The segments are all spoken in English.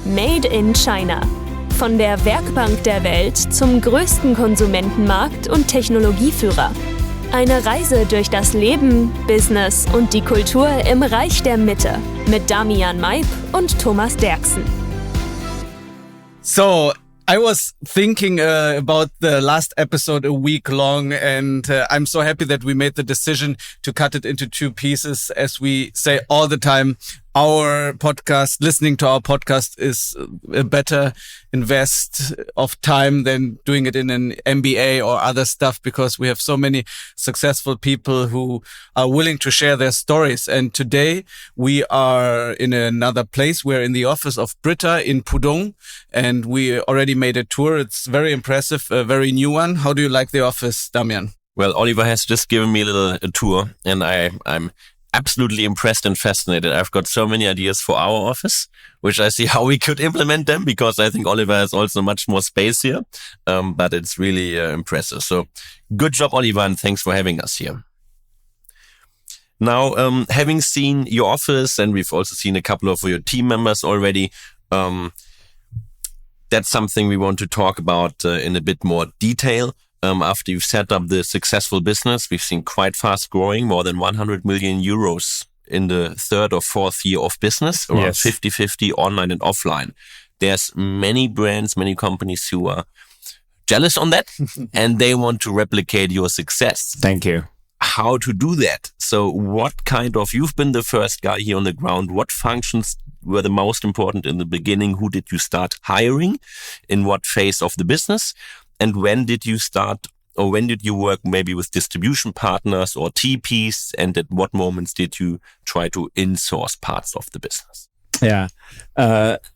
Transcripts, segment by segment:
Made in China. Von der Werkbank der Welt zum größten Konsumentenmarkt und Technologieführer. Eine Reise durch das Leben, Business und die Kultur im Reich der Mitte mit Damian Maib und Thomas Derksen. So, I was thinking about the last episode a week long, and I'm so happy that we made the decision to cut it into two pieces. As we say all the time, our podcast, listening to our podcast is a better invest of time than doing it in an MBA or other stuff, because we have so many successful people who are willing to share their stories. And today we are in another place. We're in the office of BRITA in Pudong, and we already made a tour. It's very impressive, a very new one. How do you like the office, Damian? Well, Oliver has just given me a tour, and I'm absolutely impressed and fascinated. I've got so many ideas for our office, which I see how we could implement them, because I think Oliver has also much more space here. But it's really impressive. So good job, Oliver, and thanks for having us here. Now, having seen your office, and we've also seen a couple of your team members already, that's something we want to talk about in a bit more detail. After you've set up the successful business, we've seen quite fast growing, more than 100 million euros in the third or fourth year of business, around 50-50 online and offline. There's many brands, many companies who are jealous on that and they want to replicate your success. Thank you. How to do that? So you've been the first guy here on the ground. What functions were the most important in the beginning? Who did you start hiring? In what phase of the business? And when did you start, or when did you work maybe with distribution partners or TPs? And at what moments did you try to insource parts of the business? Yeah,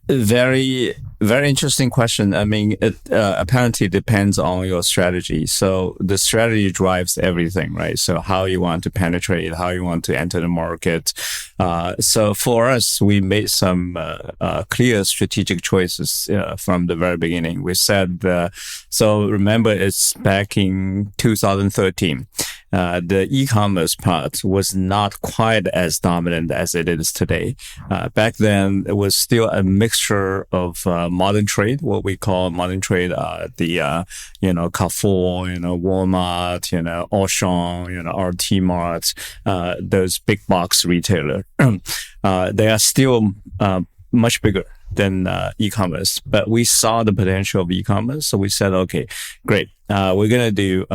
very, very interesting question. I mean, it apparently depends on your strategy. So the strategy drives everything, right? So how you want to penetrate, how you want to enter the market. So for us, we made some clear strategic choices from the very beginning. We said, so remember, it's back in 2013. The e-commerce part was not quite as dominant as it is today. Back then, it was still a mixture of modern trade, what we call modern trade, Carrefour, Walmart, Auchan, RT Mart, those big box retailers. They are still much bigger than e-commerce, but we saw the potential of e-commerce, so we said, okay, great. We're gonna do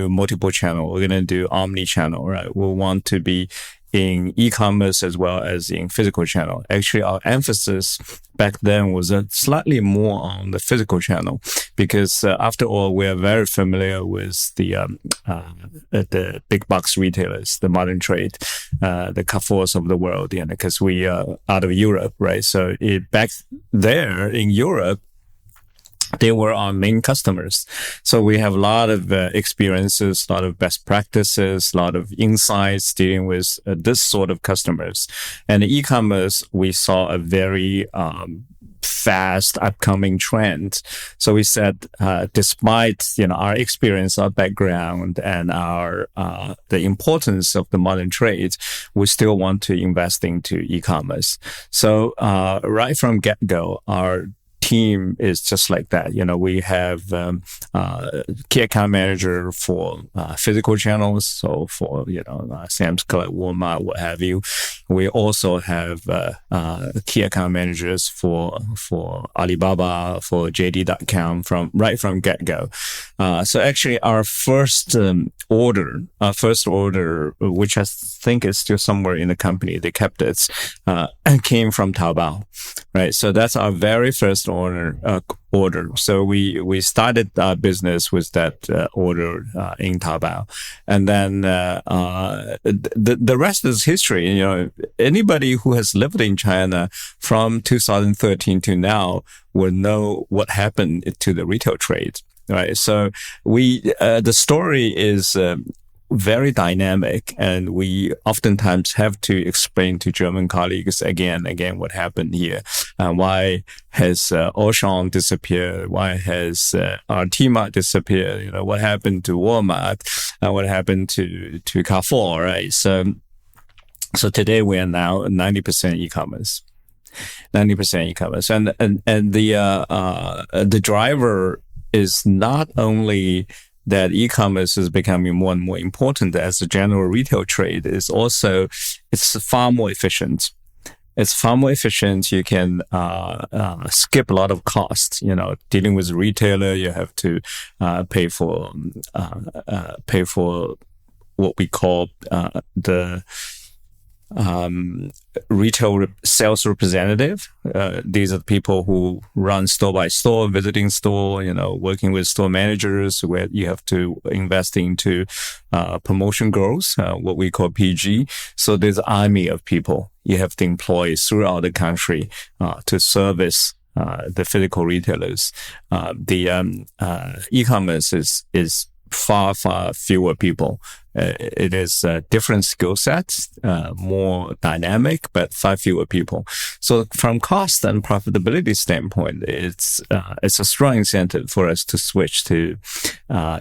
multiple channel. We're gonna do omni-channel, right? We want to be in e-commerce as well as in physical channel. Actually, our emphasis back then was slightly more on the physical channel, because after all, we are very familiar with the big box retailers, the modern trade, the Carrefours of the world, because we are out of Europe, right? So back there in Europe, they were our main customers. So we have a lot of experiences, a lot of best practices, a lot of insights dealing with this sort of customers. And e-commerce, we saw a very fast upcoming trend. So we said, despite our experience, our background, and our the importance of the modern trade, we still want to invest into e-commerce. So right from get-go, our team is just like that. We have key account manager for physical channels, so for Sam's Club, Walmart, what have you. We also have key account managers for Alibaba, for JD.com right from get-go. So actually, our first order, which I think is still somewhere in the company, they kept it, came from Taobao, right? So that's our very first order. So we started our business with that order in Taobao, and then the rest is history. Anybody who has lived in China from 2013 to now will know what happened to the retail trade, right? So the story is very dynamic, and we oftentimes have to explain to German colleagues again what happened here. Why has Auchan disappeared? Why has RT Mart disappeared? What happened to Walmart? What happened to Carrefour, right? So today we are now 90% e-commerce. 90% e-commerce. And the driver is not only that e-commerce is becoming more and more important as a general retail trade, it's far more efficient. It's far more efficient. You can skip a lot of costs. Dealing with a retailer, you have to pay for what we call the retail sales representative. These are the people who run store by store, visiting store, working with store managers, where you have to invest into promotion growth, what we call PG. So there's an army of people you have to employ throughout the country to service the physical retailers. The e-commerce is far fewer people. It is different skill sets, more dynamic, but far fewer people. So from cost and profitability standpoint, it's a strong incentive for us to switch to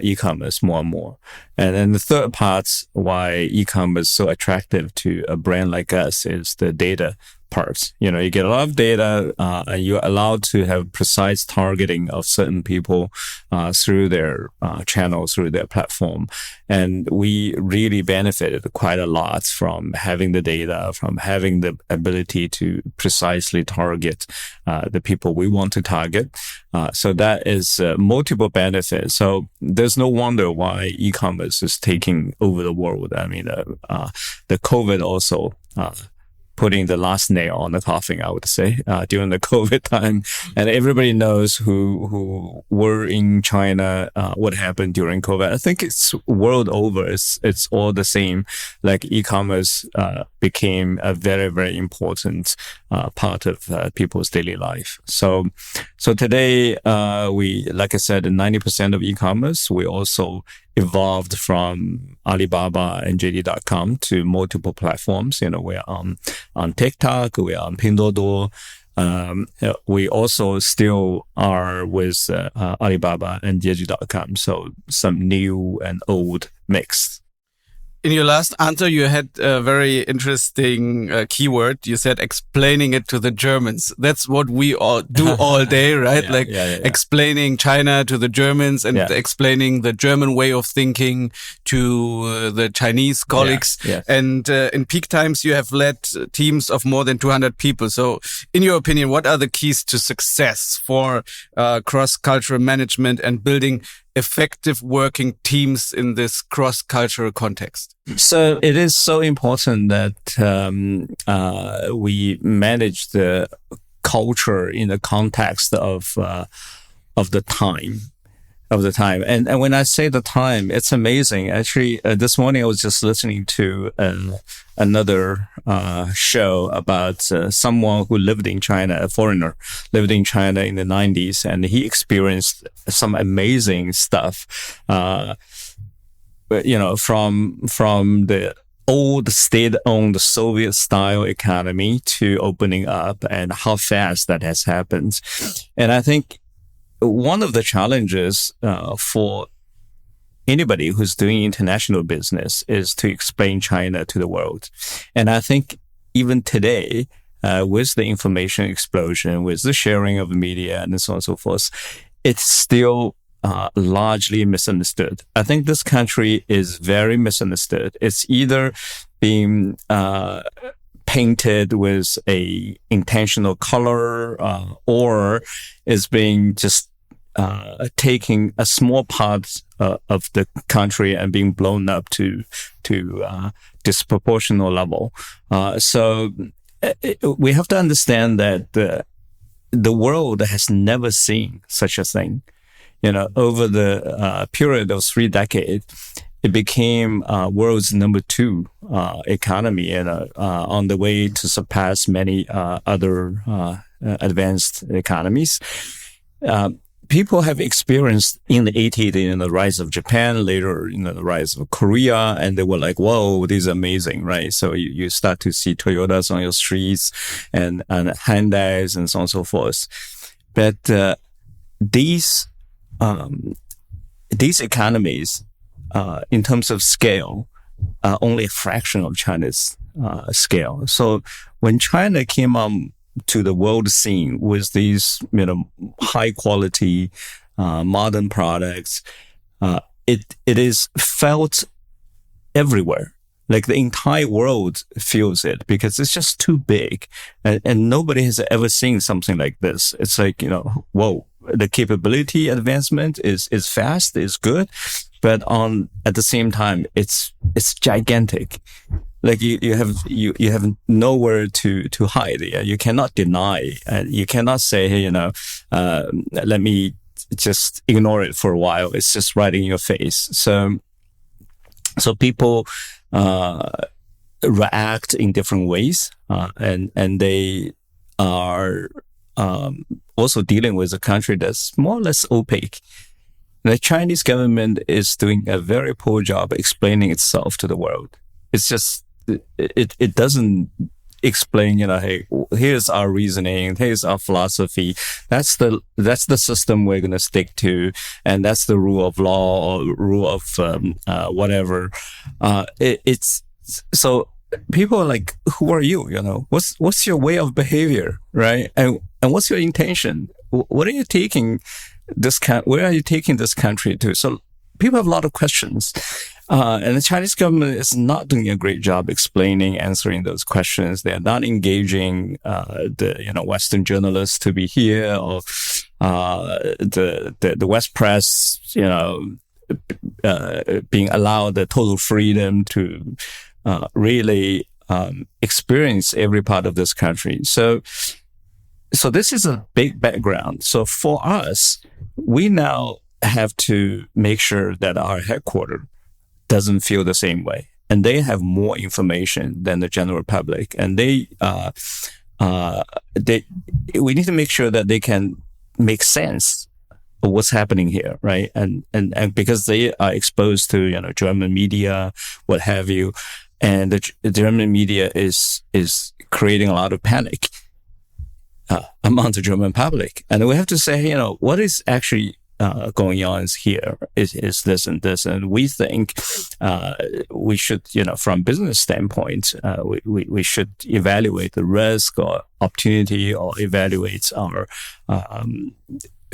e-commerce more and more. And then the third part why e-commerce is so attractive to a brand like us is the data part. You get a lot of data, and you're allowed to have precise targeting of certain people through their channel, through their platform. And we really benefited quite a lot from having the data, from having the ability to precisely target the people we want to target. So that is multiple benefits. So there's no wonder why e-commerce is taking over the world. I mean, the COVID also putting the last nail on the coffin, I would say, during the COVID time. And everybody knows who were in China, what happened during COVID. I think it's world over. It's all the same. Like e-commerce became a very, very important part of people's daily life. So today, like I said, 90% of e-commerce, we also evolved from Alibaba and JD.com to multiple platforms. We're on TikTok, we're on Pinduoduo. We also still are with Alibaba and JD.com. So some new and old mix. In your last answer, you had a very interesting keyword. You said explaining it to the Germans. That's what we all do all day, right? Explaining China to the Germans and explaining the German way of thinking to the Chinese colleagues. And in peak times, you have led teams of more than 200 people. So in your opinion, what are the keys to success for cross-cultural management and building effective working teams in this cross-cultural context? So it is so important that we manage the culture in the context of the time. And when I say the time, it's amazing. Actually, this morning I was just listening to another show about someone who lived in China, a foreigner lived in China in the 90s, and he experienced some amazing stuff. From the old state-owned Soviet-style economy to opening up, and how fast that has happened. And I think one of the challenges for anybody who's doing international business is to explain China to the world. And I think even today, with the information explosion, with the sharing of media and so on and so forth, it's still largely misunderstood. I think this country is very misunderstood. It's either being painted with a intentional color, or is being just taking a small part of the country and being blown up to disproportional level. So we have to understand that the world has never seen such a thing. Over the period of 3 decades, it became world's number 2 economy, and on the way to surpass many other advanced economies. People have experienced in the 80s, the rise of Japan, later, the rise of Korea, and they were like, whoa, this is amazing, right? So you start to see Toyotas on your streets and Hyundais and so on and so forth. But these economies, in terms of scale, are only a fraction of China's scale. So when China came on to the world scene with these, high quality, modern products, it is felt everywhere. Like the entire world feels it because it's just too big, and nobody has ever seen something like this. It's like, whoa, the capability advancement is fast, is good, but at the same time, it's gigantic. Like you have nowhere to hide. Yeah, you cannot deny, and you cannot say, hey, let me just ignore it for a while. It's just right in your face. So people react in different ways, and they are also dealing with a country that's more or less opaque. The Chinese government is doing a very poor job explaining itself to the world. It's just it doesn't explain, hey, here's our reasoning, here's our philosophy. That's the system we're going to stick to, and that's the rule of law or rule of whatever. It's so people are like, who are you? What's your way of behavior, right? And what's your intention? What are you taking where are you taking this country to? So people have a lot of questions. And the Chinese government is not doing a great job answering those questions. They're not engaging, the Western journalists to be here, or, the West press, being allowed the total freedom to, really, experience every part of this country. So this is a big background. So for us, we now have to make sure that our headquarters doesn't feel the same way, and they have more information than the general public, and we need to make sure that they can make sense of what's happening here, right? And because they are exposed to German media, what have you, and the German media is creating a lot of panic among the German public, and we have to say, what is actually going on here is this and this. And we think, we should, from business standpoint, we should evaluate the risk or opportunity, or evaluate our,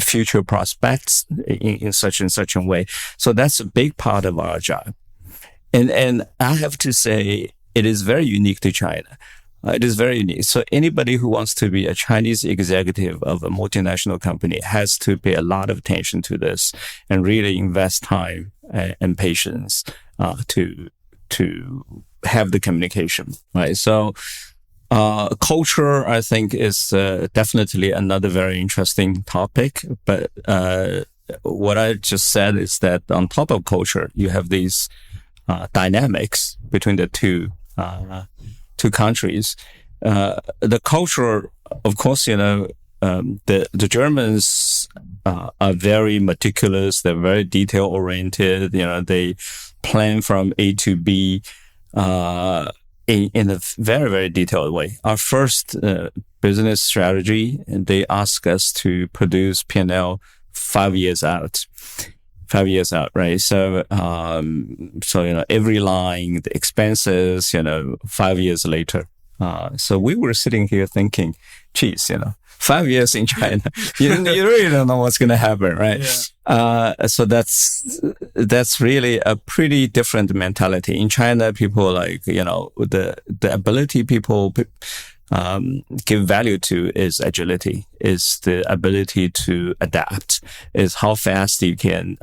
future prospects in such and such a way. So that's a big part of our job. And I have to say, it is very unique to China. It is very unique. So anybody who wants to be a Chinese executive of a multinational company has to pay a lot of attention to this and really invest time and patience to have the communication, right? So culture, I think, is definitely another very interesting topic. But what I just said is that on top of culture, you have these dynamics between the two countries. The culture, of course, the Germans are very meticulous. They're very detail oriented. They plan from A to B in a very, very detailed way. Our first business strategy, and they ask us to produce P&L 5 years out. 5 years out, right? So, every line, the expenses, 5 years later. So we were sitting here thinking, geez, 5 years in China, you really don't know what's going to happen, right? Yeah. So that's really a pretty different mentality. In China, people the ability people give value to is agility, is the ability to adapt, is how fast you can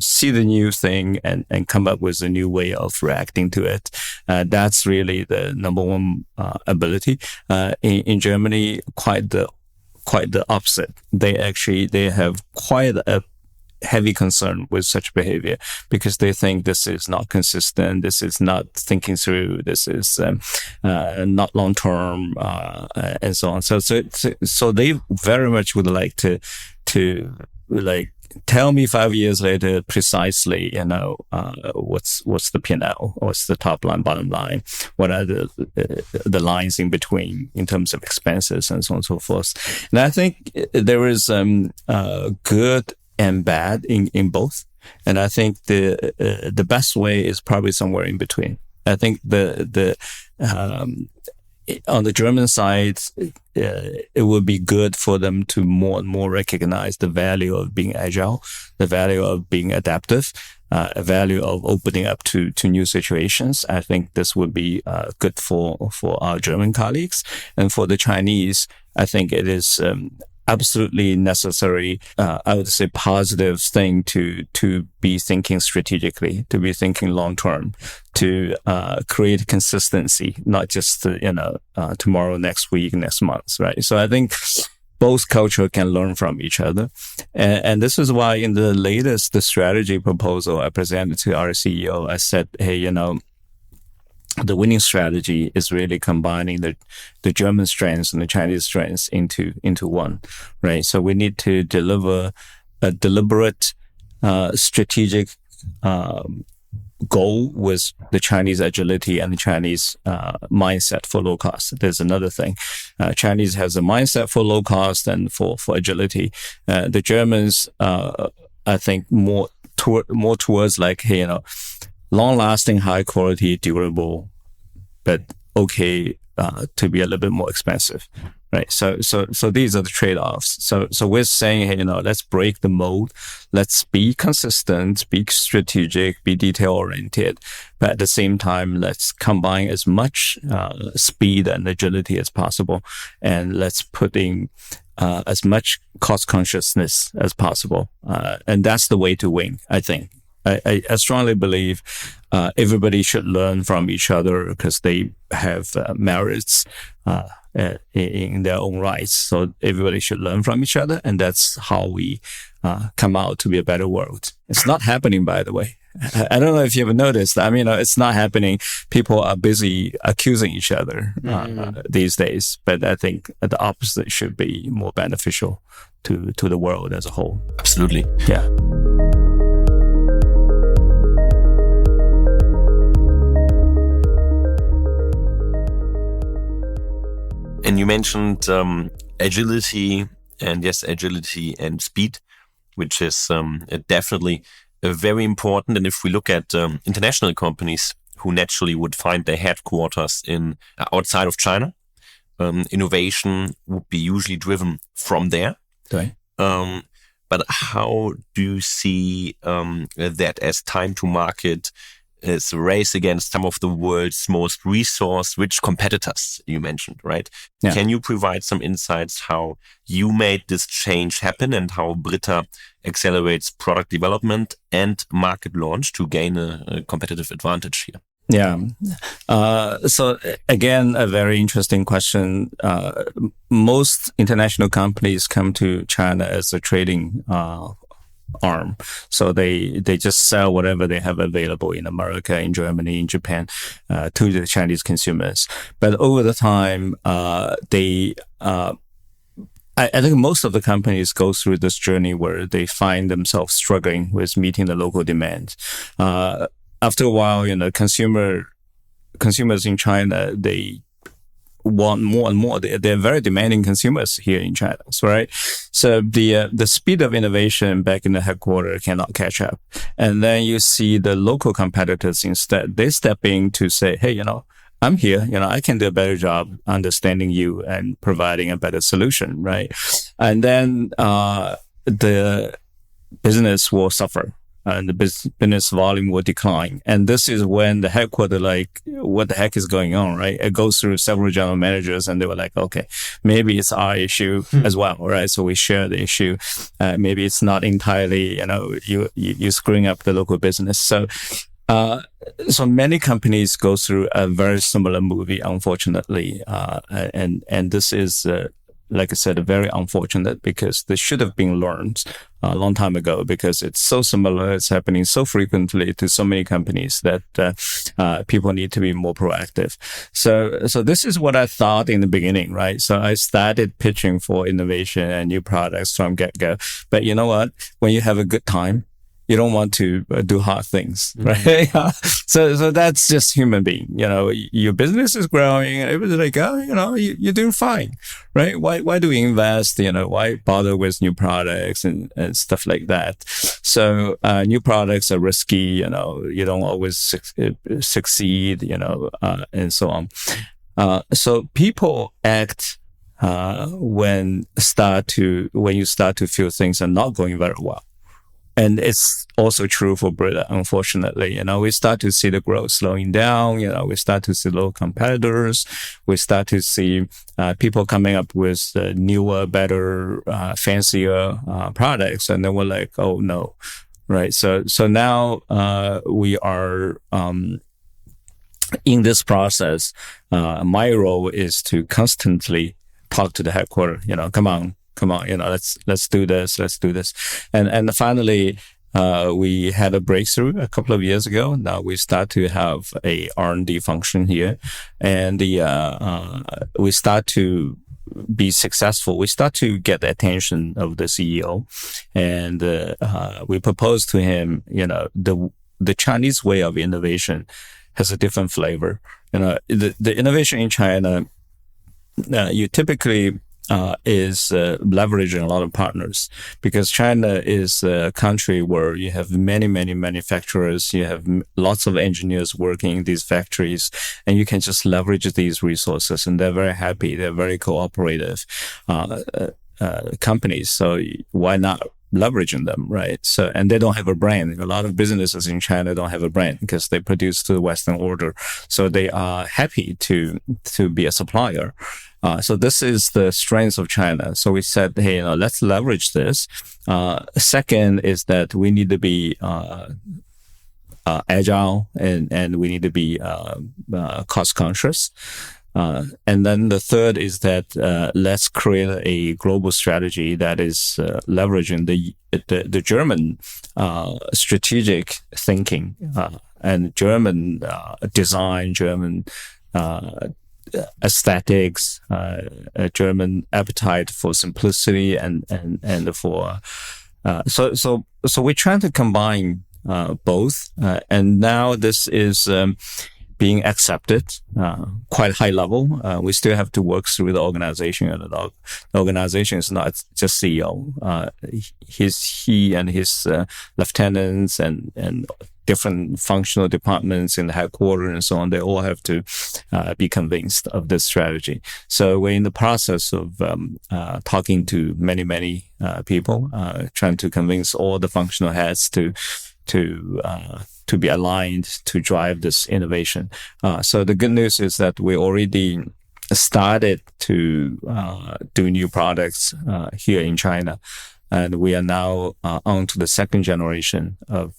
see the new thing and come up with a new way of reacting to it. That's really the number one ability. In Germany, quite the opposite. They have quite a heavy concern with such behavior because they think this is not consistent, this is not thinking through, this is not long term, and so on. So they very much would like to tell me 5 years later precisely, what's the P&L, what's the top line, bottom line, what are the lines in between in terms of expenses, and so on and so forth. And I think there is good and bad in both. And I think the best way is probably somewhere in between. I think on the German side, it would be good for them to more and more recognize the value of being agile, the value of being adaptive, a value of opening up to new situations. I think this would be good for our German colleagues. And for the Chinese, I think it is absolutely necessary, I would say positive thing to be thinking strategically, to be thinking long term, to create consistency, not just tomorrow, next week, next month, right? So I think both culture can learn from each other. And this is why in the latest strategy proposal I presented to our CEO, I said, hey, the winning strategy is really combining the German strengths and the Chinese strengths into one, right? So we need to deliver a deliberate, strategic, goal with the Chinese agility and the Chinese, mindset for low cost. There's another thing. Chinese has a mindset for low cost and for agility. The Germans, I think more towards like, hey, long-lasting, high-quality, durable, but okay to be a little bit more expensive, right? So these are the trade-offs. So we're saying, hey, let's break the mold. Let's be consistent, be strategic, be detail-oriented, but at the same time, let's combine as much speed and agility as possible, and let's put in as much cost consciousness as possible, and that's the way to win, I think. I strongly believe everybody should learn from each other because they have merits in their own rights. So everybody should learn from each other, and that's how we come out to be a better world. It's not happening, by the way. I don't know if you ever noticed. I mean, it's not happening. People are busy accusing each other these days, but I think the opposite should be more beneficial to the world as a whole. Absolutely. Yeah. And you mentioned agility and speed, which is definitely very important. And if we look at international companies who naturally would find their headquarters in outside of China, innovation would be usually driven from there. Okay. But how do you see that as time to market is a race against some of the world's most resource-rich competitors you mentioned, right? Yeah. Can you provide some insights how you made this change happen and how BRITA accelerates product development and market launch to gain a competitive advantage here? Yeah. So again, a very interesting question. Most international companies come to China as a trading arm. So they just sell whatever they have available in America, in Germany, in Japan, to the Chinese consumers. But over the time, I think most of the companies go through this journey where they find themselves struggling with meeting the local demand. After a while, consumers in China, they want more and more. They're very demanding consumers here in China, right? So the speed of innovation back in the headquarters cannot catch up. And then you see the local competitors instead, they step in to say, hey, I'm here, I can do a better job understanding you and providing a better solution, right? And then the business will suffer. And the business volume will decline. And this is when the headquarters, like, what the heck is going on, right? It goes through several general managers and they were like, okay, maybe it's our issue as well, right? So we share the issue. Maybe it's not entirely, you screwing up the local business. So many companies go through a very similar movie, unfortunately. And this is, like I said, very unfortunate because this should have been learned a long time ago because it's so similar. It's happening so frequently to so many companies that people need to be more proactive. So this is what I thought in the beginning, right? So I started pitching for innovation and new products from get-go. But you know what? When you have a good time, you don't want to do hard things, right? So that's just human being. Your business is growing, and everybody's like, you're doing fine, right? Why do we invest? Why bother with new products and stuff like that? So new products are risky. You don't always succeed. And so on. So people act when you start to feel things are not going very well. And it's also true for BRITA, unfortunately. We start to see the growth slowing down. We start to see low competitors. We start to see people coming up with newer, better, fancier products. And then we're like, oh no, right? So now we are in this process. My role is to constantly talk to the headquarters. Come on, let's do this. And finally, we had a breakthrough a couple of years ago. Now we start to have a R&D function here, and we start to be successful. We start to get the attention of the CEO, and we propose to him, the Chinese way of innovation has a different flavor. The innovation in China, you typically is leveraging a lot of partners, because China is a country where you have many, many manufacturers. You have lots of engineers working in these factories, and you can just leverage these resources, and they're very happy. They're very cooperative companies. So why not leveraging them, right? So, and they don't have a brand. A lot of businesses in China don't have a brand because they produce to the Western order. So they are happy to be a supplier. So this is the strength of China. So we said, hey, let's leverage this. Second is that we need to be agile, and we need to be cost conscious. And then the third is that let's create a global strategy that is leveraging the German strategic thinking and German design, German aesthetics, a German appetite for simplicity, and for so we're trying to combine both, and now this is being accepted quite high level. We still have to work through the organization, and the organization is not just CEO. He and his lieutenants and different functional departments in the headquarters and so on, they all have to be convinced of this strategy. So we're in the process of talking to many people, trying to convince all the functional heads to be aligned to drive this innovation. So the good news is that we already started to do new products here in China. And we are now on to the second generation of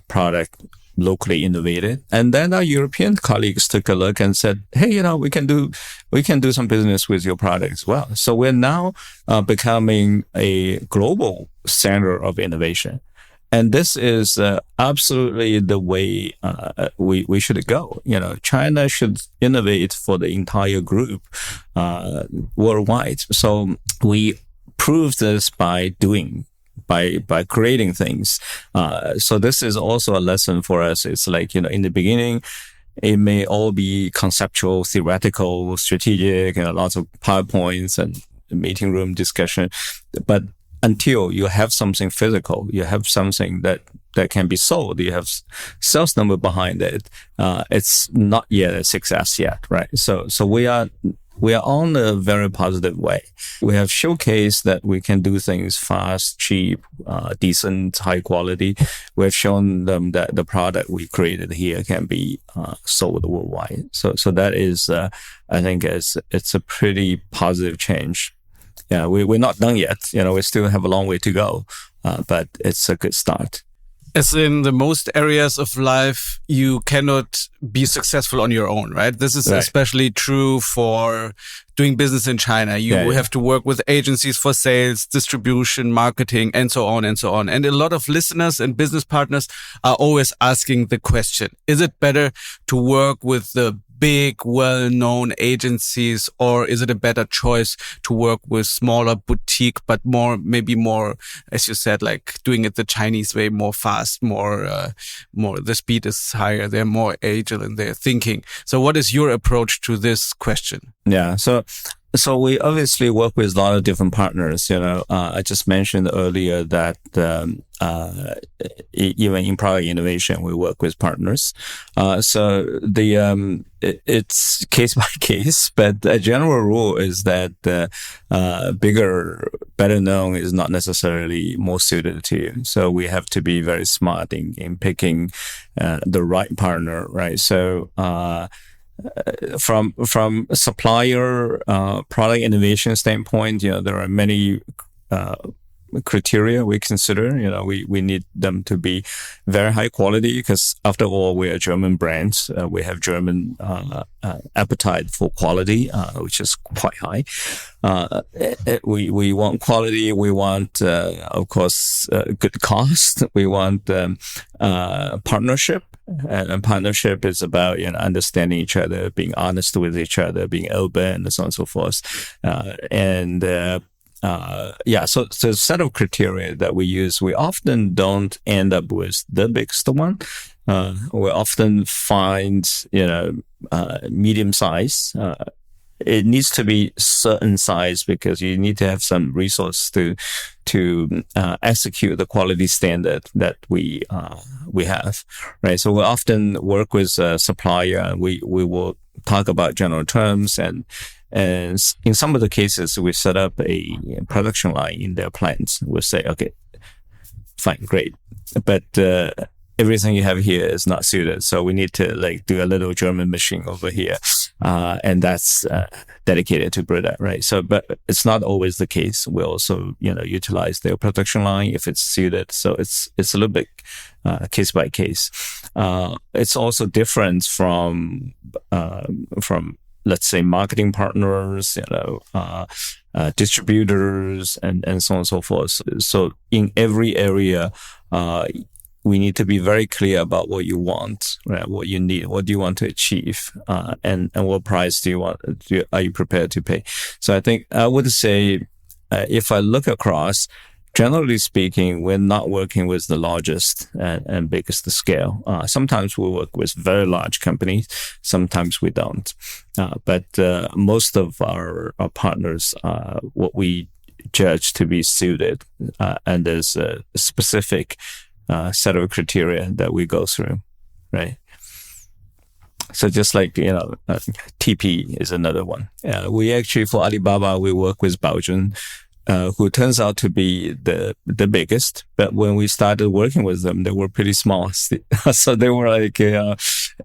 product locally innovated. And then our European colleagues took a look and said, hey, we can do some business with your product as well. So we're now becoming a global center of innovation. And this is absolutely the way we should go. China should innovate for the entire group worldwide. So we prove this by creating things. So this is also a lesson for us. It's like, in the beginning, it may all be conceptual, theoretical, strategic, lots of PowerPoints and meeting room discussion. But until you have something physical, you have something that can be sold, you have sales number behind it, it's not yet a success yet, right? So we are on a very positive way. We have showcased that we can do things fast, cheap, decent, high quality. We have shown them that the product we created here can be sold worldwide. So that is, I think it's a pretty positive change. Yeah, we're not done yet. We still have a long way to go, but it's a good start. As in the most areas of life, you cannot be successful on your own, right? This is especially true for doing business in China. You have to work with agencies for sales, distribution, marketing, and so on and so on. And a lot of listeners and business partners are always asking the question, is it better to work with the big, well-known agencies, or is it a better choice to work with smaller boutique, but maybe more, as you said, like doing it the Chinese way, more fast, more, the speed is higher. They're more agile in their thinking. So what is your approach to this question? Yeah. So So we obviously work with a lot of different partners. I just mentioned earlier that even in product innovation, we work with partners. So it's case by case, but a general rule is that bigger, better known is not necessarily more suited to you. So we have to be very smart in picking the right partner, right? So from a supplier product innovation standpoint, there are many criteria we consider. We need them to be very high quality because after all, we are German brands. We have German appetite for quality, which is quite high. We want quality. We want, of course, good cost. We want partnership. And partnership is about, understanding each other, being honest with each other, being open, and so on and so forth. So a set of criteria that we use. We often don't end up with the biggest one. We often find, medium size. It needs to be certain size because you need to have some resource to execute the quality standard that we have, right? So we often work with a supplier. We will talk about general terms, and in some of the cases, we set up a production line in their plants. We'll say, okay, fine, great, but everything you have here is not suited. So we need to do a little German machine over here. And that's dedicated to BRITA, right? So, but it's not always the case. We also, utilize their production line if it's suited. So it's a little bit case by case. It's also different from let's say marketing partners, distributors, and so on and so forth. So in every area, we need to be very clear about what you want, right? What you need, what do you want to achieve, and what price are you prepared to pay? So I think I would say, if I look across, generally speaking, we're not working with the largest and biggest scale. Sometimes we work with very large companies, sometimes we don't. But most of our partners are what we judge to be suited, and there's a specific set of criteria that we go through, right? So just like, TP is another one. We actually, for Alibaba, we work with Baojun, who turns out to be the biggest. But when we started working with them, they were pretty small. So they were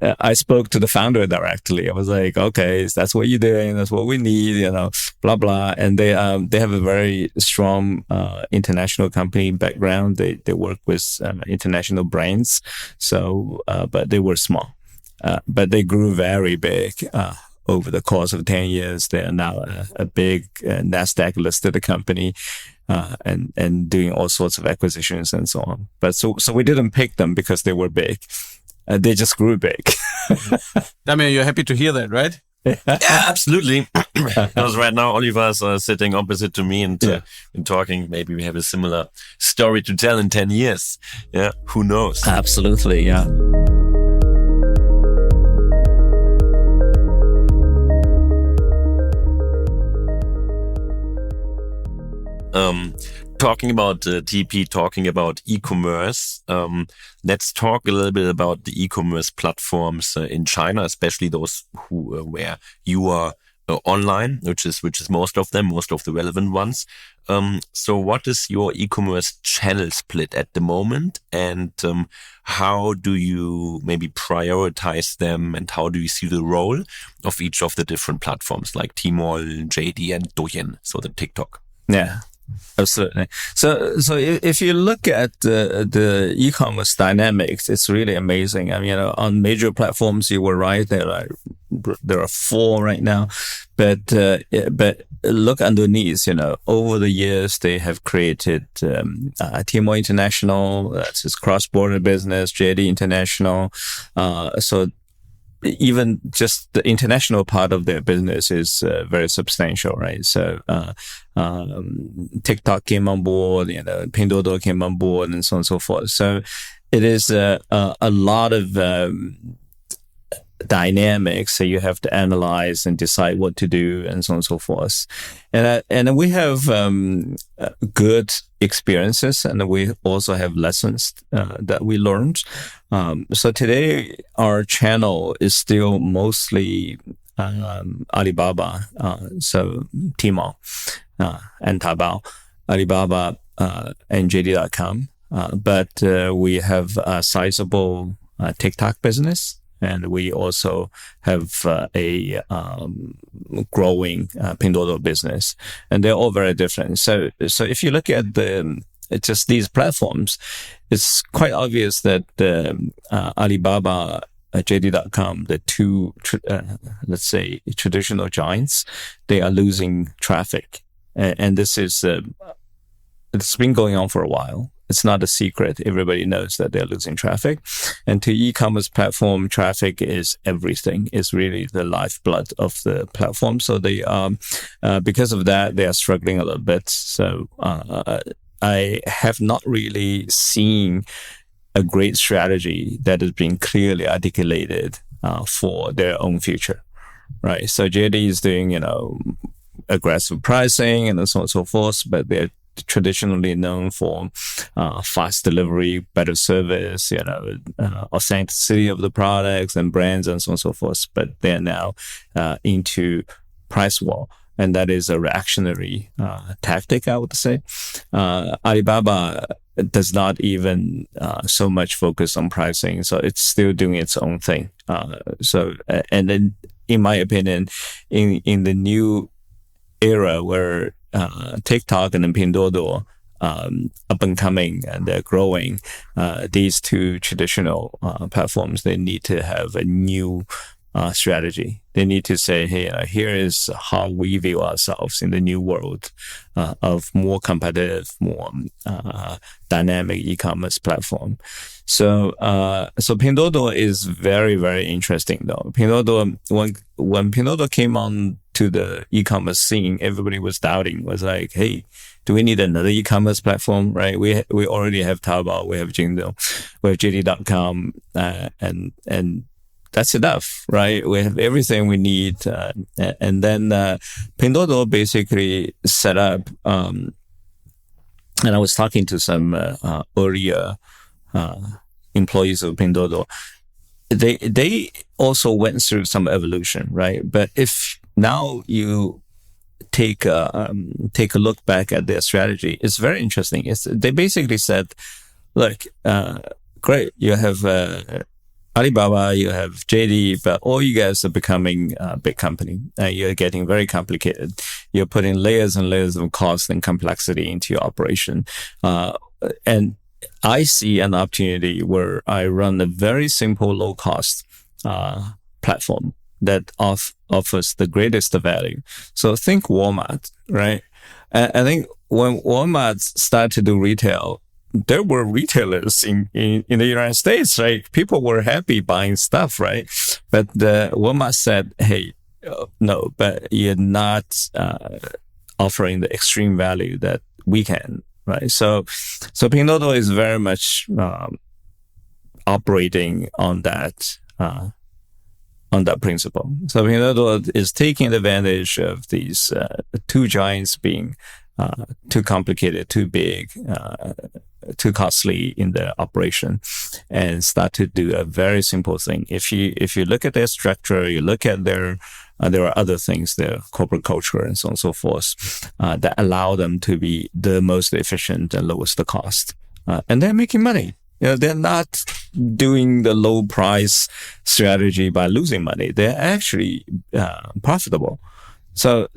I spoke to the founder directly. I was like, okay, that's what you're doing. That's what we need, blah, blah. And they have a very strong, international company background. They work with, international brands. So, but they were small, but they grew very big, over the course of 10 years. They are now a big NASDAQ listed company, and doing all sorts of acquisitions and so on. But so we didn't pick them because they were big. They just grew big. Damien, you're happy to hear that, right? Yeah, absolutely. Because right now Oliver's sitting opposite to me and talking. Maybe we have a similar story to tell in 10 years. Yeah, who knows? Absolutely, yeah. Talking about TP, talking about e-commerce, let's talk a little bit about the e-commerce platforms in China, especially those where you are online, which is most of them, most of the relevant ones. So what is your e-commerce channel split at the moment, and how do you maybe prioritize them, and how do you see the role of each of the different platforms like Tmall, JD, and Douyin, so the TikTok? Yeah. Absolutely. So if you look at the e-commerce dynamics, it's really amazing. I mean, on major platforms, you were right. There are 4 right now, but look underneath. Over the years, they have created Tmall International. That's his cross-border business. JD International. So even just the international part of their business is very substantial, right? So TikTok came on board, Pinduoduo came on board, and so on and so forth. So it is a lot of dynamics, so you have to analyze and decide what to do, and so on and so forth. And we have good experiences, and we also have lessons that we learned. So today, our channel is still mostly Alibaba, so Tmall and Taobao, Alibaba and JD.com. But we have a sizable TikTok business, and we also have a growing Pinduoduo business, and they're all very different. So if you look at just these platforms, it's quite obvious that Alibaba, JD.com, the two, let's say, traditional giants, they are losing traffic, and this is it's been going on for a while. It's not a secret. Everybody knows that they're losing traffic. And to e-commerce platform, traffic is everything. It's really the lifeblood of the platform. So they, because of that, they are struggling a little bit. So, I have not really seen a great strategy that has been clearly articulated, for their own future. Right. So JD is doing, aggressive pricing and so on and so forth, but they're traditionally known for fast delivery, better service, authenticity of the products and brands and so on and so forth. But they're now into price war, and that is a reactionary tactic, I would say. Alibaba does not even so much focus on pricing, so it's still doing its own thing. And then, in my opinion, in the new era where TikTok and Pinduoduo up and coming, and they're growing, these two traditional platforms, they need to have a new strategy. They need to say, hey, here is how we view ourselves in the new world of more competitive, more dynamic e-commerce platform. So Pinduoduo is very, very interesting, though. Pinduoduo, when Pinduoduo came on to the e-commerce scene, everybody was doubting, was like, hey, do we need another e-commerce platform, right? We already have Taobao, we have Jingdong, we have JD.com, and that's enough, right? We have everything we need. And then Pinduoduo basically set up, and I was talking to some earlier employees of Pinduoduo. They also went through some evolution, right? But if now you take a look back at their strategy, it's very interesting. They basically said, look, great, you have Alibaba, you have JD, but all you guys are becoming a big company. You're getting very complicated. You're putting layers and layers of cost and complexity into your operation. And I see an opportunity where I run a very simple, low cost platform that offers the greatest value. So think Walmart, right? I think when Walmart started to do retail, there were retailers in the United States, right? People were happy buying stuff, right? But Walmart said, hey, no, but you're not offering the extreme value that we can, right? So Pinduoduo is very much operating on that principle. So Pinduoduo is taking advantage of these two giants being too complicated, too big, too costly in their operation, and start to do a very simple thing. If you look at their structure, you look at there are other things, their corporate culture and so on and so forth, that allow them to be the most efficient and lowest cost. And they're making money. They're not doing the low price strategy by losing money. They're actually profitable. So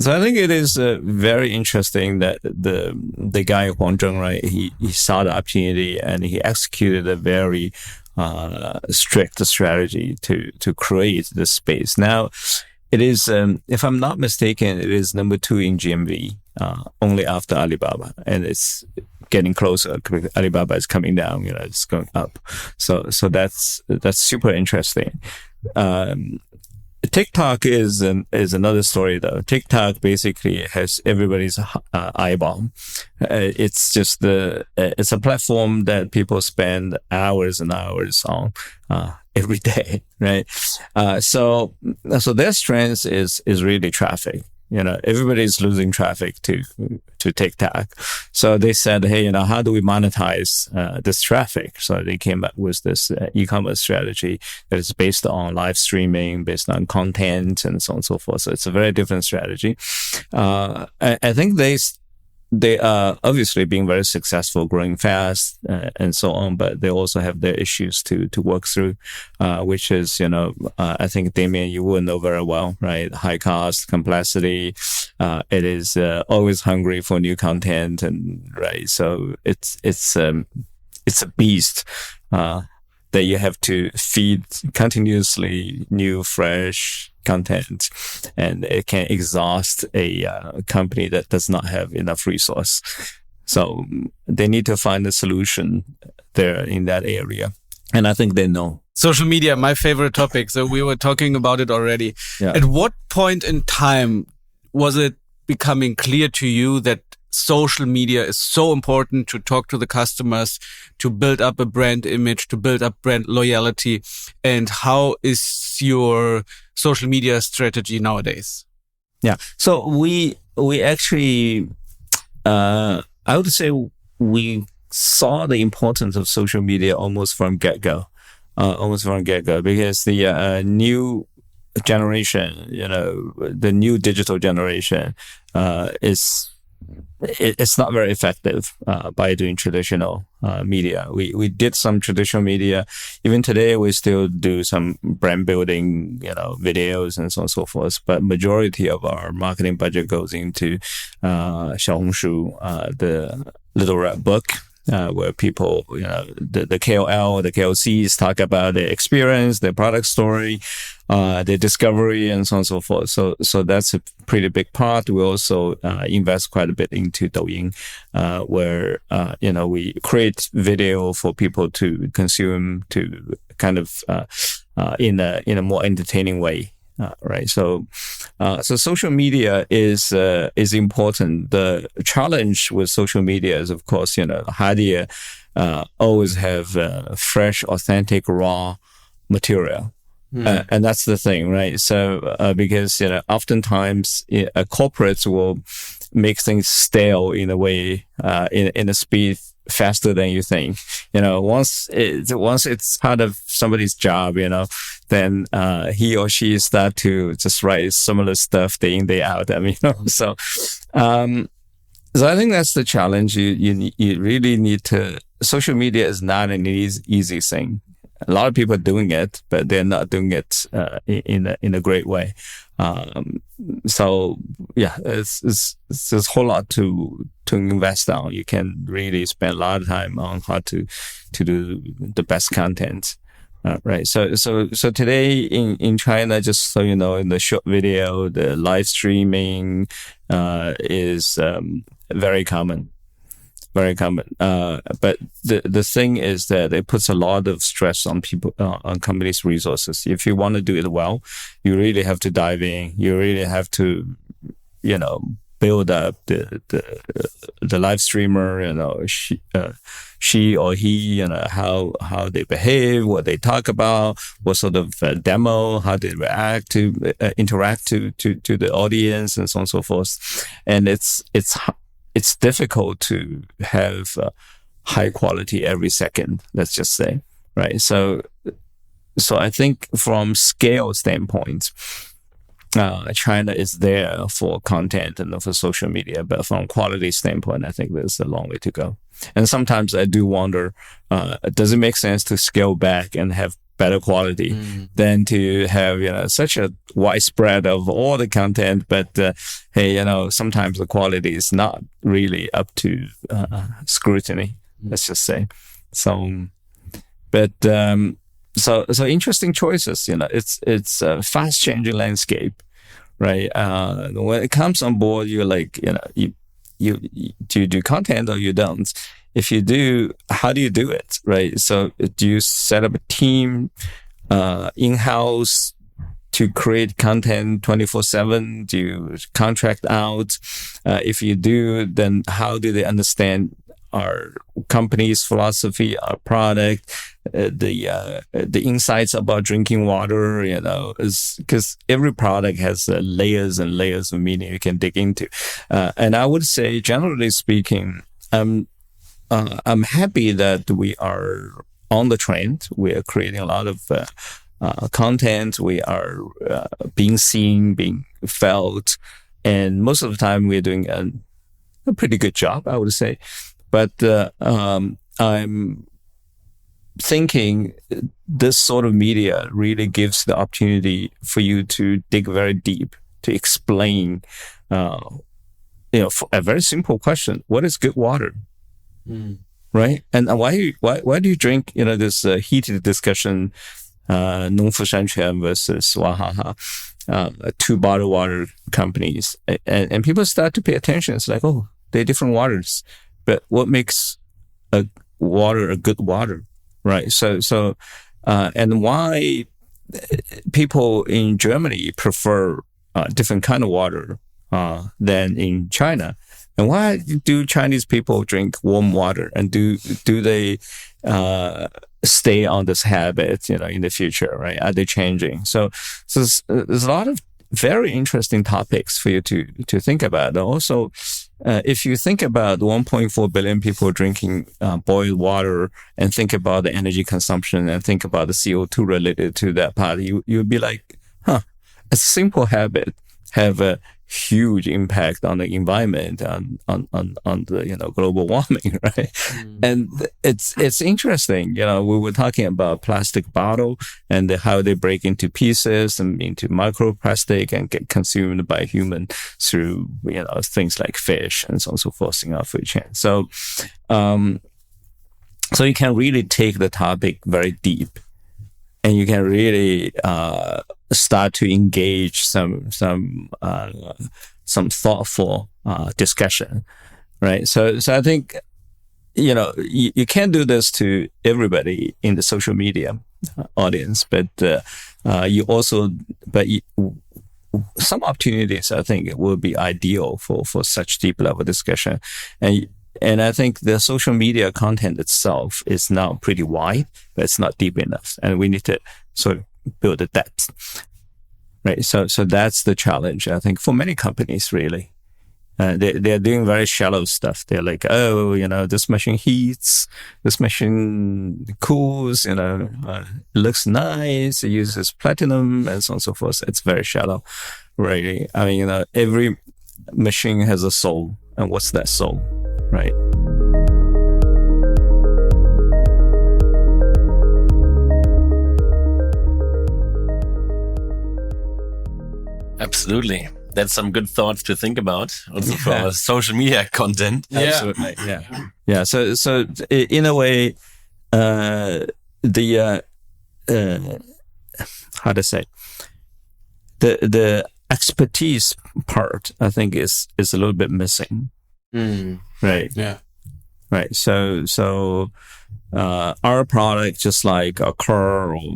I think it is very interesting that the guy Huang Zheng, right? He saw the opportunity and he executed a very strict strategy to create this space. Now, it is, if I'm not mistaken, it is number 2 in GMV, only after Alibaba, and it's getting closer. Alibaba is coming down, it's going up. So that's super interesting. TikTok is another story, though. TikTok basically has everybody's eyeball. It's just it's a platform that people spend hours and hours on. every day, right? So their strength is really traffic. Everybody's losing traffic to TikTok. So they said, hey, how do we monetize this traffic? So they came up with this e-commerce strategy that is based on live streaming, based on content, and so on and so forth. So it's a very different strategy. I think they are obviously being very successful, growing fast, and so on, but they also have their issues to work through, which is, I think, Damien, you will know very well, right? High cost, complexity. It is always hungry for new content, and right. So it's a beast that you have to feed continuously new, fresh content, and it can exhaust a company that does not have enough resource. So they need to find a solution there in that area. And I think they know. Social media, my favorite topic. So we were talking about it already. Yeah. At what point in time was it becoming clear to you that social media is so important to talk to the customers, to build up a brand image, to build up brand loyalty? And how is your social media strategy nowadays? Yeah. So we actually, I would say we saw the importance of social media almost from get-go, because the new generation, the new digital generation, it's not very effective by doing traditional media. We did some traditional media. Even today, we still do some brand building, videos and so on and so forth. But majority of our marketing budget goes into Xiaohongshu, the Little Red Book, where people, the KOL, the KOCs talk about their experience, their product story, their discovery, and so on and so forth. So that's a pretty big part. We also invest quite a bit into Douyin, where we create video for people to consume, to kind of in a more entertaining way. Right. So social media is important. The challenge with social media is, of course, how do you always have fresh, authentic, raw material? And that's the thing, right? So, because, oftentimes corporates will make things stale in a way, in a speed faster than you think. Once it's part of somebody's job, then he or she start to just write similar stuff day in, day out. So I think that's the challenge. You really need to. Social media is not an easy thing. A lot of people are doing it, but they're not doing it in a great way. So yeah, it's a whole lot to invest on. You can really spend a lot of time on how to do the best content. Right. So today in China, just so you know, in the short video, the live streaming is very common. Very common. But the thing is that it puts a lot of stress on people, on companies' resources. If you want to do it well, you really have to dive in. You really have to, build up the live streamer, she or he, how they behave, what they talk about, what sort of demo, how they interact to the audience, and so on and so forth. And it's difficult to have high quality every second, let's just say, right? So I think from scale standpoint, China is there for content and for social media, but from quality standpoint, I think there's a long way to go. And sometimes I do wonder, does it make sense to scale back and have better quality than to have, such a widespread of all the content, but, hey, sometimes the quality is not really up to, scrutiny, let's just say. So, but, so interesting choices, it's a fast changing landscape, right? When it comes on board, you're like, do you do content or you don't? If you do, how do you do it, right? So do you set up a team in-house to create content 24/7? Do you contract out? If you do, then how do they understand our company's philosophy, our product, the insights about drinking water, is because every product has layers and layers of meaning you can dig into. And I would say, generally speaking, I'm happy that we are on the trend. We are creating a lot of content. We are being seen, being felt, and most of the time we're doing a pretty good job, I would say. But I'm thinking this sort of media really gives the opportunity for you to dig very deep, to explain, for a very simple question: what is good water? Right? And why do you drink? This heated discussion, 农夫山泉 versus Wahaha, two bottled water companies, and people start to pay attention. It's like, oh, they're different waters, but what makes a water a good water, right? So, and why people in Germany prefer different kind of water than in China, and why do Chinese people drink warm water, and do they stay on this habit, in the future, right? Are they changing? So there's a lot of very interesting topics for you to think about. Also, if you think about 1.4 billion people drinking boiled water, and think about the energy consumption, and think about the CO2 related to that part, you'd be like, a simple habit have a huge impact on the environment, on the global warming, right? And it's interesting. We were talking about plastic bottle and how they break into pieces and into microplastic and get consumed by human through things like fish and so on and so forth in our food chain. So you can really take the topic very deep, and you can really start to engage some thoughtful discussion, right? So I think you can't do this to everybody in the social media audience, but some opportunities I think it will be ideal for such deep level discussion, and I think the social media content itself is now pretty wide, but it's not deep enough. And we need to sort of build the depth, right? So that's the challenge, I think, for many companies, really. They're doing very shallow stuff. They're like, this machine heats, this machine cools, it looks nice, it uses platinum, and so on and so forth. It's very shallow, really. I mean, every machine has a soul. And what's that soul? Right. Absolutely. That's some good thoughts to think about also for our social media content. Yeah. Absolutely. Yeah. So in a way, how to say, the expertise part, I think is a little bit missing. Right. Yeah. Right. So our product, just like a car or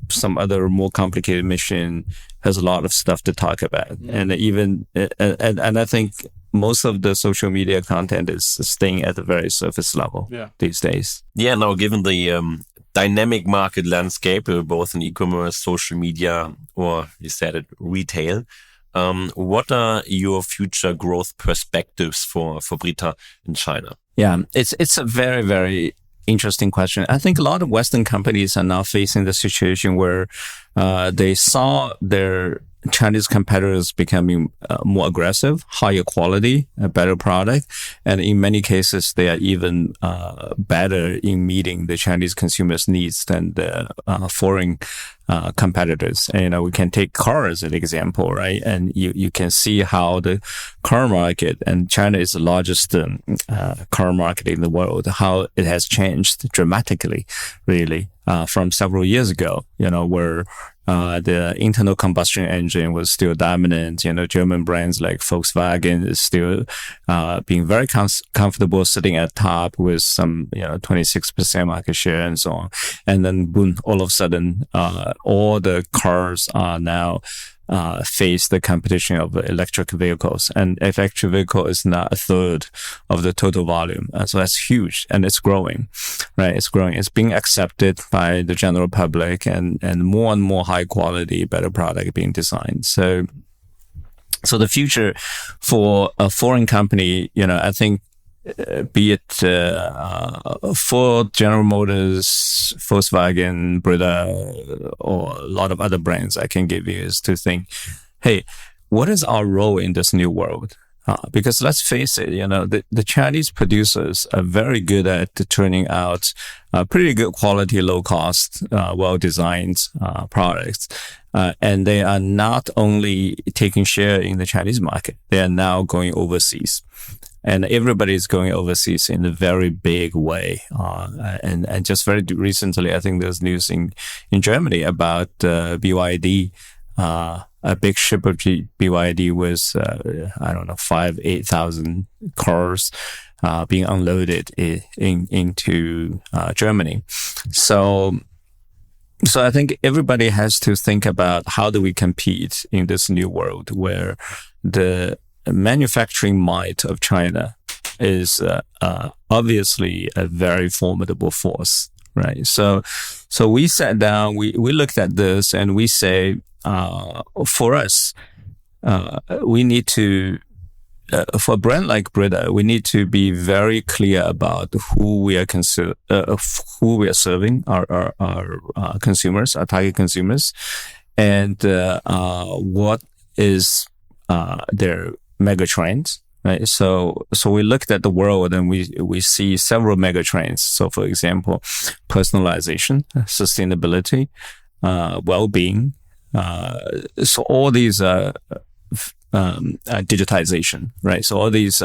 some other more complicated machine, has a lot of stuff to talk about. And even, and I think most of the social media content is staying at the very surface level these days. Yeah. Now, given the dynamic market landscape, both in e-commerce, social media, or you said it, retail, what are your future growth perspectives for BRITA in China? Yeah, it's a very, very interesting question. I think a lot of Western companies are now facing the situation where they saw their Chinese competitors becoming more aggressive, higher quality, a better product. And in many cases, they are even better in meeting the Chinese consumers' needs than the foreign competitors. And, we can take cars as an example, right? And you can see how the car market, and China is the largest car market in the world, how it has changed dramatically, really, from several years ago, where the internal combustion engine was still dominant. German brands like Volkswagen is still being very comfortable sitting at top with some 26% market share and so on. And then boom, all of a sudden, all the cars are now face the competition of electric vehicles. And electric vehicle is not a third of the total volume. So that's huge, and it's growing, right? It's growing. It's being accepted by the general public, and more high quality, better product being designed. So the future for a foreign company, I think, be it Ford, General Motors, Volkswagen, BRITA, or a lot of other brands I can give you, is to think, hey, what is our role in this new world? Because let's face it, the Chinese producers are very good at turning out pretty good quality, low cost, well-designed products. And they are not only taking share in the Chinese market, they are now going overseas. And everybody is going overseas in a very big way. And just very recently, I think there's news in Germany about BYD. A big ship of BYD with, 8,000 cars being unloaded into Germany. So I think everybody has to think about how do we compete in this new world where the manufacturing might of China is obviously a very formidable force, right? So we sat down, we looked at this, and we say, for us, we need to, for a brand like BRITA, we need to be very clear about who we are serving, our consumers, our target consumers, and what is their mega trends, right? So we looked at the world, and we see several mega trends. So, for example, personalization, sustainability, well-being. So all these digitization, right? So all these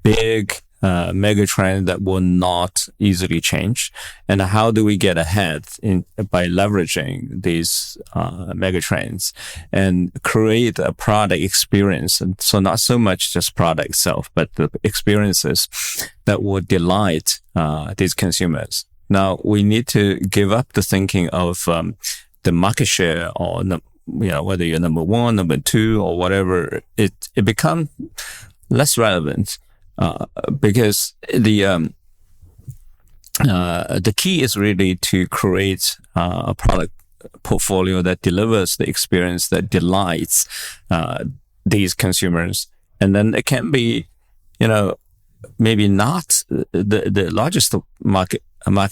big mega trends that will not easily change, and how do we get ahead by leveraging these mega trends and create a product experience? And so not so much just product itself, but the experiences that will delight these consumers. Now we need to give up the thinking of the market share, or whether you're number one, number two, or whatever. It becomes less relevant. Because the key is really to create a product portfolio that delivers the experience that delights these consumers, and then it can be, maybe not the largest market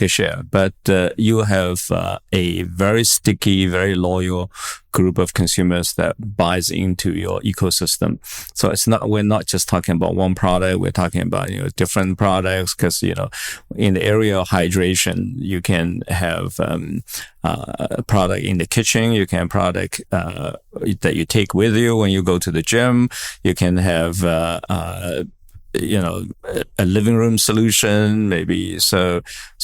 share, but you have a very sticky, very loyal group of consumers that buys into your ecosystem. So we're not just talking about one product, we're talking about different products, because in the area of hydration, you can have a product in the kitchen, you can have product that you take with you when you go to the gym, you can have a living room solution, maybe. So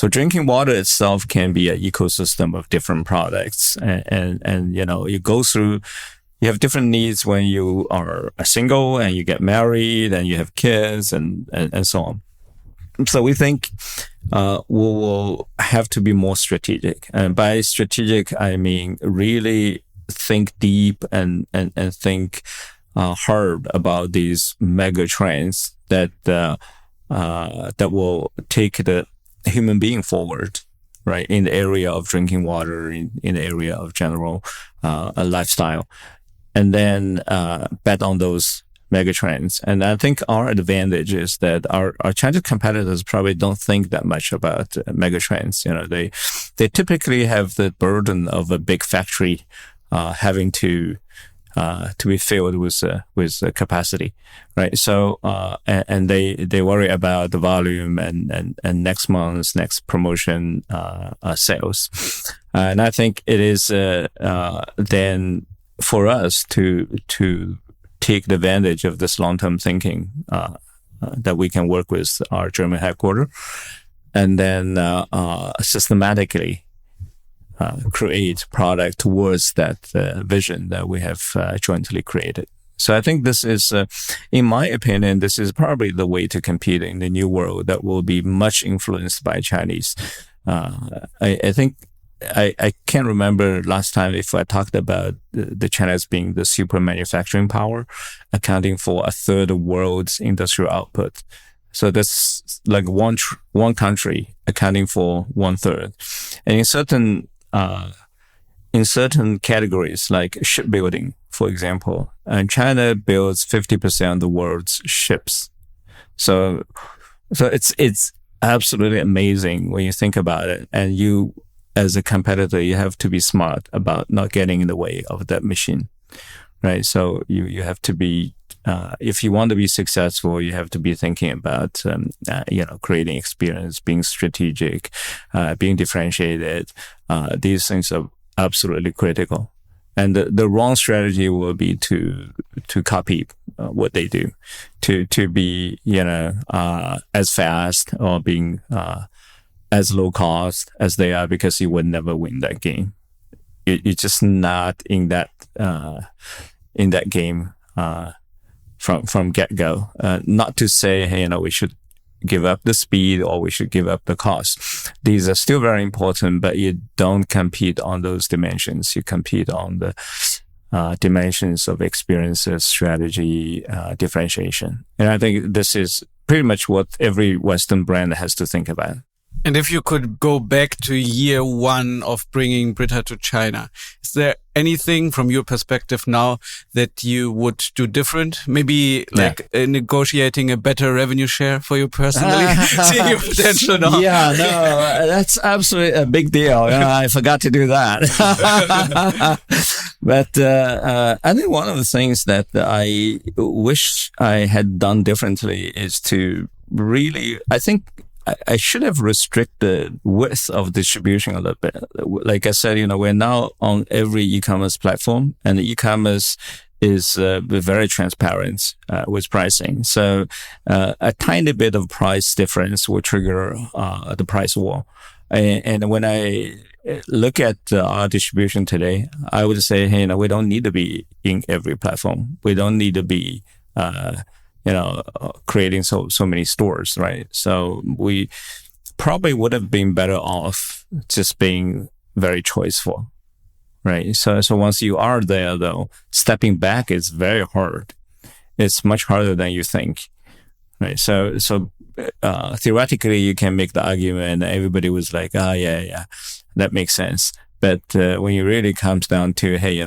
drinking water itself can be an ecosystem of different products. And you go through, you have different needs when you are single and you get married and you have kids and so on. So we think, we will have to be more strategic. And by strategic, I mean, really think deep and think hard about these mega trends that will take the human being forward, right? In the area of drinking water, in the area of general lifestyle, and then bet on those mega trends. And I think our advantage is that our Chinese competitors probably don't think that much about mega trends. They typically have the burden of a big factory having to be filled with capacity, right? So, and they worry about the volume and next month's next promotion, sales. And I think it is, then for us to take the advantage of this long-term thinking, that we can work with our German headquarters, and then, systematically, create product towards that vision that we have jointly created. So I think this is, in my opinion, this is probably the way to compete in the new world that will be much influenced by Chinese. I think I can't remember last time if I talked about the China as being the super manufacturing power, accounting for a third of world's industrial output. So that's like one country accounting for 1/3. And in certain categories, like shipbuilding, for example, and China builds 50% of the world's ships. So it's absolutely amazing when you think about it. And you, as a competitor, you have to be smart about not getting in the way of that machine, right? So you have to be, if you want to be successful, you have to be thinking about, creating experience, being strategic, being differentiated. These things are absolutely critical. And the wrong strategy will be to copy what they do, to be, as fast or being, as low cost as they are, because you would never win that game. You're just not in that game, from get-go. Not to say, hey, we should give up the speed or we should give up the cost. These are still very important, but you don't compete on those dimensions. You compete on the dimensions of experiences, strategy, differentiation. And I think this is pretty much what every Western brand has to think about. And if you could go back to year one of bringing BRITA to China, is there anything from your perspective now that you would do different? Maybe negotiating a better revenue share for you personally? Seeing your potential now. Yeah, no, that's absolutely a big deal. I forgot to do that. But I think one of the things that I wish I had done differently is to really, I think, I should have restricted width of distribution a little bit. Like I said, we're now on every e-commerce platform, and the e-commerce is very transparent with pricing. So a tiny bit of price difference will trigger the price war. And when I look at our distribution today, I would say, hey, we don't need to be in every platform. We don't need to be creating so many stores, right? So we probably would have been better off just being very choiceful, right? So once you are there, though, stepping back is very hard. It's much harder than you think, right? So theoretically, you can make the argument, and everybody was like, yeah, that makes sense. But when it really comes down to, hey,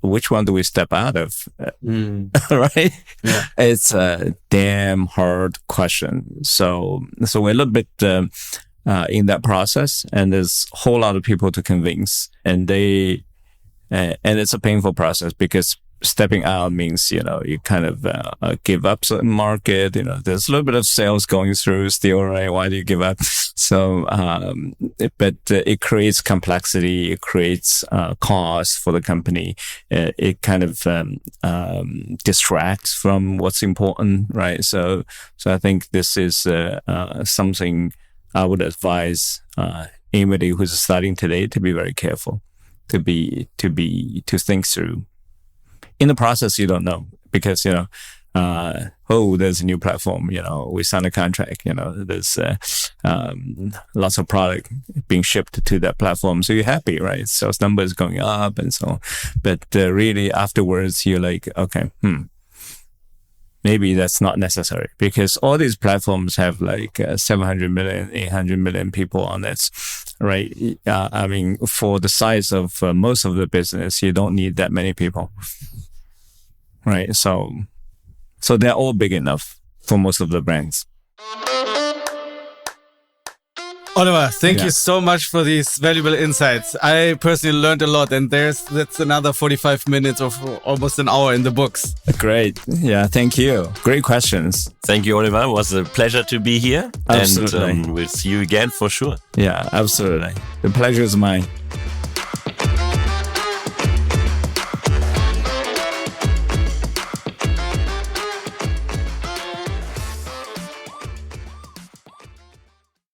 which one do we step out of? Right? Yeah. It's a damn hard question. So we're a little bit in that process, and there's a whole lot of people to convince, and it's a painful process, because stepping out means, you kind of give up certain market. There's a little bit of sales going through still, right? Why do you give up? So, but it creates complexity. It creates cost for the company. It kind of distracts from what's important, right? So I think this is something I would advise anybody who's starting today to be very careful, to think through. In the process, you don't know, because, there's a new platform, we signed a contract, there's lots of product being shipped to that platform. So you're happy, right? Sales numbers going up and so on. But really afterwards, you're like, okay, maybe that's not necessary, because all these platforms have like 700 million, 800 million people on it, right? For the size of most of the business, you don't need that many people. Right. So they're all big enough for most of the brands. Oliver, thank you so much for these valuable insights. I personally learned a lot, and that's another 45 minutes or almost an hour in the books. Great. Yeah, thank you. Great questions. Thank you, Oliver. It was a pleasure to be here. Absolutely. And we'll see you again for sure. Yeah, absolutely. The pleasure is mine.